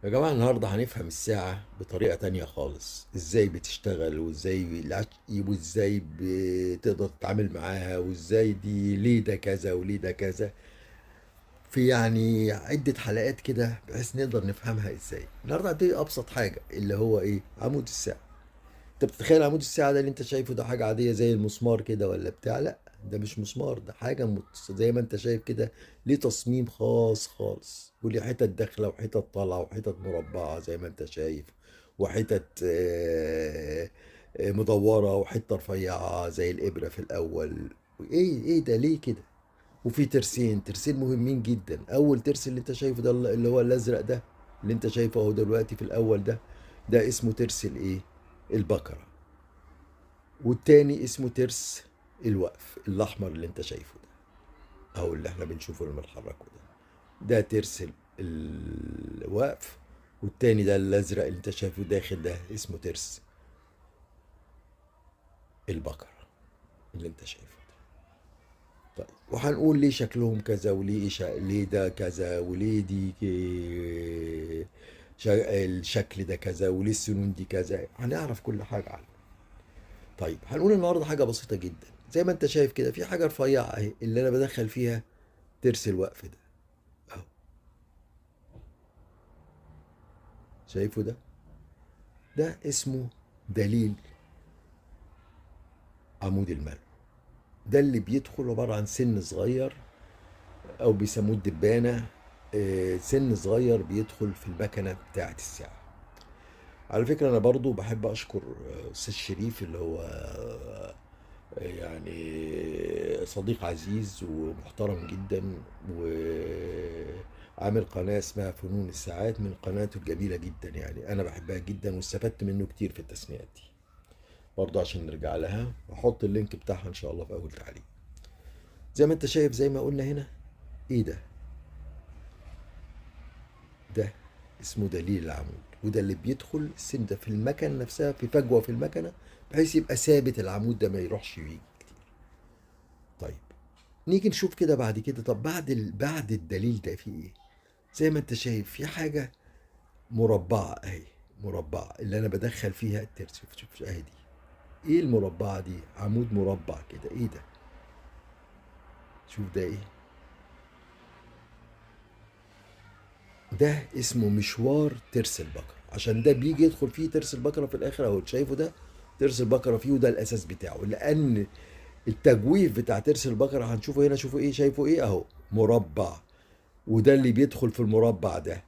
يا جماعة النهاردة هنفهم الساعة بطريقة تانية خالص، ازاي بتشتغل وازاي بتقدر تتعامل معاها، وازاي دي ليه ده كذا وليه ده كذا، في يعني عدة حلقات كده بحيث نقدر نفهمها ازاي. النهاردة هتبتدي أبسط حاجة اللي هو ايه؟ عمود الساعة. انت بتتخيل عمود الساعة ده اللي انت شايفه ده حاجة عادية زي المسمار كده ولا بتاع؟ لا، ده مش مسمار، ده حاجة زي ما انت شايف كده، ليه تصميم خاص خالص، وليه حتت داخلة وحتت طالعة وحتت مربعة زي ما انت شايف، وحتت مدورة، وحتة رفيعة زي الإبرة في الأول. ايه ده ليه كده؟ وفي ترسين مهمين جدا. أول ترس اللي انت شايفه ده اللي هو الأزرق ده، اللي انت شايفه اهو دلوقتي في الأول ده، ده اسمه ترس الايه؟ البكرة. والتاني اسمه ترس الوقف الأحمر اللي انت شايفه ده، أو اللي احنا بنشوفه لما نحركه ده ترس الوقف. والتاني ده الأزرق اللي انت شايفه داخل ده اسمه ترس البقرة اللي انت شايفه ده. طيب، وهنقول ليه شكلهم كذا، وليه ليه ده كذا، وليه دي الشكل ده كذا، وليه السنون دي كذا. هنعرف كل حاجة عنه. طيب، هنقول النهارده حاجة بسيطة جدا. زي ما انت شايف كده في حاجة رفيعة اهي اللي انا بدخل فيها ترس الوقف ده اهو. شايفه ده؟ ده اسمه دليل عمود الملء. ده اللي بيدخل عبارة عن سن صغير، او بيسموه الدبانة. سن صغير بيدخل في المكنة بتاعة الساعة. على فكرة أنا برضو بحب أشكر أستاذ شريف اللي هو يعني صديق عزيز ومحترم جدا، وعامل قناة اسمها فنون الساعات، من قناته الجميلة جدا، يعني أنا بحبها جدا واستفدت منه كتير في التسميات دي. برضه عشان نرجع لها وأحط اللينك بتاعها إن شاء الله في أول تعليق. زي ما أنت شايف زي ما قلنا هنا، إيه ده؟ ده اسمه دليل العمود. وده اللي بيدخل السن ده في المكنة نفسها، في فجوة في المكنة، بحيث يبقى ثابت العمود ده ما يروحش ويجي كتير. طيب، نيجي نشوف كده بعد كده. طب بعد الدليل ده في ايه؟ زي ما انت شايف في حاجة مربعة اهي، مربعة اللي انا بدخل فيها الترس. شوف اهي دي. ايه المربعة دي؟ عمود مربع كده. ايه ده؟ شوف ده ايه؟ ده اسمه مشوار ترس البقرة، عشان ده بيجي يدخل فيه ترس البقرة في الآخر أهو. شايفه ده؟ ترس البقرة فيه، وده الأساس بتاعه، لأن التجويف بتاع ترس البقرة هنشوفه هنا. شوفوا إيه؟ شايفه إيه؟ أهو مربع، وده اللي بيدخل في المربع ده.